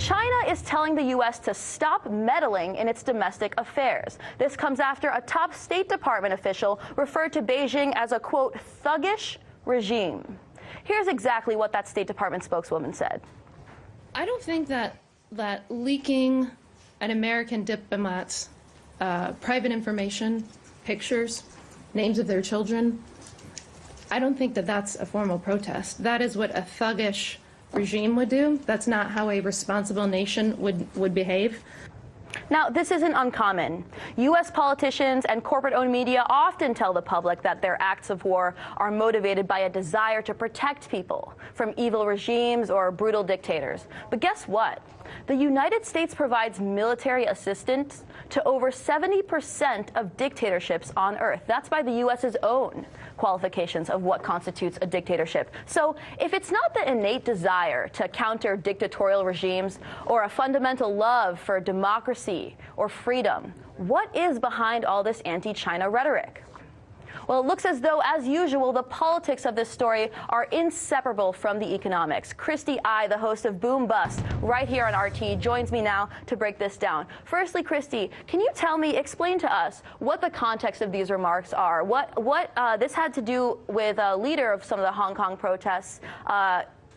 China is telling the U.S. to stop meddling in its domestic affairs. This comes after a top State Department official referred to Beijing as a, quote, thuggish regime. Here's exactly what that State Department spokeswoman said. I don't think that leaking an American diplomat's private information, pictures, names of their children, I don't think that that's a formal protest. That is what a thuggish regime would do. That's not how a responsible nation would behave. Now, this isn't uncommon. U.S. politicians and corporate-owned media often tell the public that their acts of war are motivated by a desire to protect people from evil regimes or brutal dictators. But guess what? The United States provides military assistance to over 70% of dictatorships on Earth. That's by the U.S.'s own qualifications of what constitutes a dictatorship. So if it's not the innate desire to counter dictatorial regimes or a fundamental love for democracy or freedom, what is behind all this anti-China rhetoric? Well, it looks as though, as usual, the politics of this story are inseparable from the economics. Christy I, the host of Boom Bust, right here on RT, joins me now to break this down. Firstly, Christy, can you explain to us what the context of these remarks are? What this had to do with a leader of some of the Hong Kong protests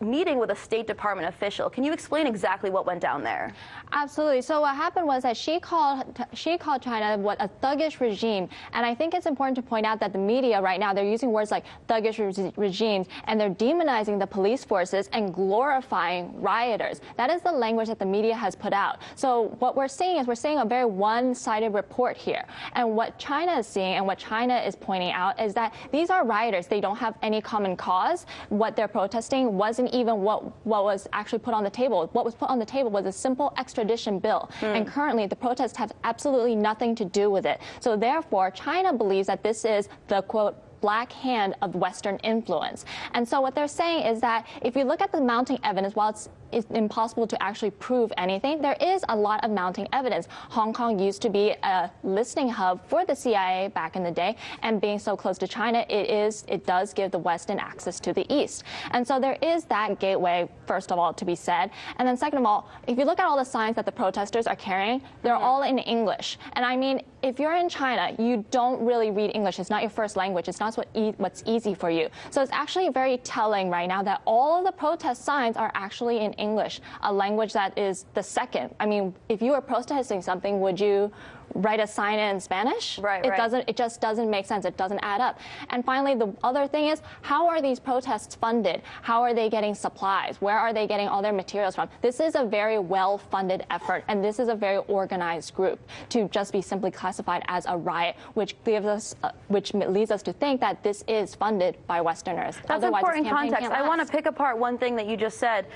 meeting with a State Department official. Can you explain exactly what went down there? Absolutely. So what happened was that she called China what a thuggish regime, and I think it's important to point out that the media right now, they're using words like thuggish regimes, and they're demonizing the police forces and glorifying rioters. That is the language that the media has put out. So what we're seeing is a very one-sided report here, and what China is seeing and what China is pointing out is that these are rioters. They don't have any common cause. What they're protesting wasn't even what was actually put on the table. What was put on the table was a simple extradition bill. And currently, the protests have absolutely nothing to do with it. So therefore, China believes that this is the, quote, black hand of Western influence. And so what they're saying is that if you look at the mounting evidence, while it's impossible to actually prove anything, there is a lot of mounting evidence. Hong Kong used to be a listening hub for the CIA back in the day, and being so close to China, it does give the West an access to the East. And so there is that gateway, first of all, to be said. And then second of all, if you look at all the signs that the protesters are carrying, they're all in English. And I mean, if you're in China, you don't really read English. It's not your first language. It's not what's easy for you. So it's actually very telling right now that all of the protest signs are actually in English, a language that is the second. I mean, if you were protesting something, would you write a sign in Spanish? Right. It just doesn't make sense. It doesn't add up. And finally, the other thing is, how are these protests funded? How are they getting supplies? Where are they getting all their materials from? This is a very well-funded effort, and this is a very organized group. To just be simply classified as a riot, which leads us to think that this is funded by Westerners. That's important context. I want to pick apart one thing that you just said.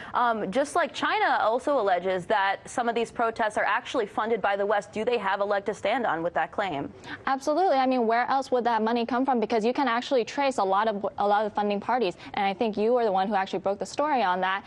Just like China also alleges that some of these protests are actually funded by the West, do they have a leg to stand on with that claim? Absolutely. I mean, where else would that money come from? Because you can actually trace a lot of funding parties, and I think you were the one who actually broke the story on that,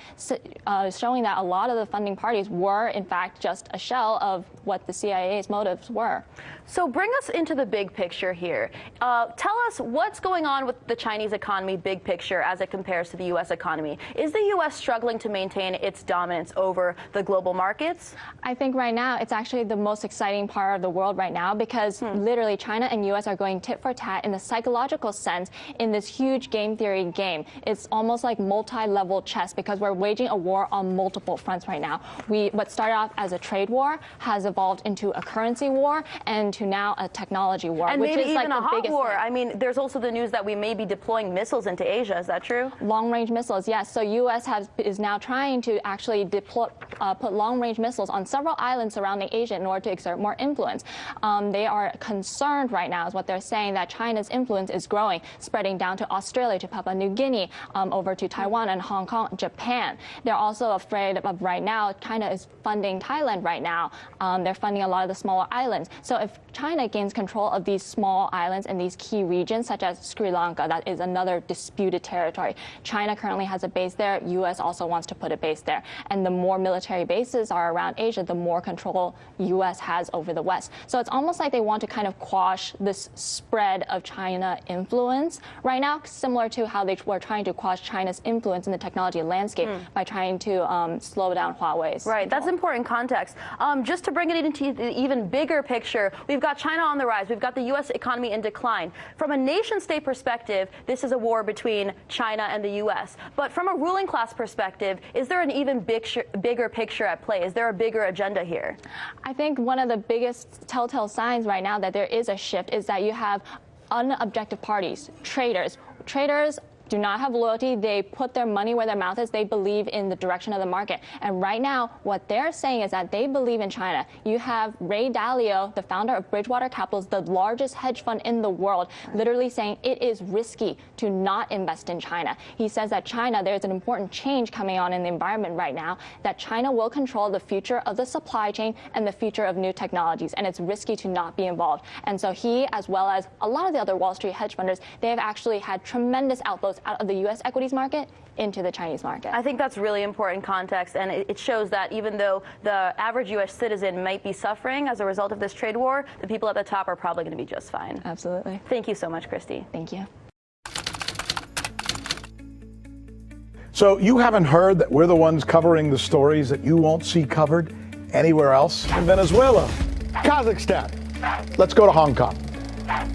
showing that a lot of the funding parties were, in fact, just a shell of what the CIA's motives were. So bring us into the big picture here. Tell us what's going on with the Chinese economy, big picture, as it compares to the U.S. economy. Is the U.S. struggling to maintain its dominance over the global markets? I think right now it's actually the most exciting part of the world right now, because literally China and U.S. are going tit for tat in the psychological sense in this huge game theory game. It's almost like multi-level chess, because we're waging a war on multiple fronts right now. What started off as a trade war has evolved into a currency war and to now a technology war, and which maybe is even like a hot war. thing. I mean, there's also the news that we may be deploying missiles into Asia. Is that true? Long-range missiles, yes. So U.S. is now trying to actually put long-range missiles on several islands surrounding Asia in order to exert more influence. They are concerned right now, is what they're saying, that China's influence is growing, spreading down to Australia, to Papua New Guinea, over to Taiwan and Hong Kong, Japan. They're also afraid of right now, China is funding Thailand right now. They're funding a lot of the smaller islands. So if China gains control of these small islands and these key regions, such as Sri Lanka, that is another disputed territory. China currently has a base there. U.S. also wants to put a base there. And the more military military bases are around Asia, the more control U.S. has over the West. So it's almost like they want to kind of quash this spread of China influence right now, similar to how they were trying to quash China's influence in the technology landscape by trying to slow down Huawei's. Right, that's important context. Just to bring it into the even bigger picture, we've got China on the rise. We've got the U.S. economy in decline. From a nation-state perspective, this is a war between China and the U.S. But from a ruling class perspective, is there an even bigger picture at play? Is there a bigger agenda here? I think one of the biggest telltale signs right now that there is a shift is that you have unobjective parties, traders. Traders do not have loyalty. They put their money where their mouth is. They believe in the direction of the market. And right now, what they're saying is that they believe in China. You have Ray Dalio, the founder of Bridgewater Capital, the largest hedge fund in the world, literally saying it is risky to not invest in China. He says that China, there's an important change coming on in the environment right now, that China will control the future of the supply chain and the future of new technologies, and it's risky to not be involved. And so he, as well as a lot of the other Wall Street hedge funders, they have actually had tremendous outflows out of the U.S. equities market into the Chinese market. I think that's really important context, and it shows that even though the average U.S. citizen might be suffering as a result of this trade war, the people at the top are probably going to be just fine. Absolutely. Thank you so much, Christy. Thank you. So you haven't heard that we're the ones covering the stories that you won't see covered anywhere else? In Venezuela, Kazakhstan, let's go to Hong Kong.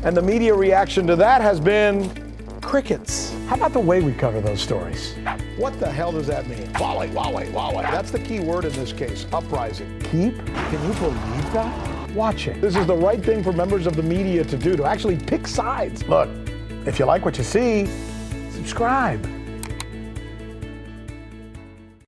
And the media reaction to that has been crickets. How about the way we cover those stories? What the hell does that mean? Huawei, Huawei, Huawei. That's the key word in this case, uprising. Keep? Can you believe that? Watching. This is the right thing for members of the media to do, to actually pick sides. Look, if you like what you see, subscribe.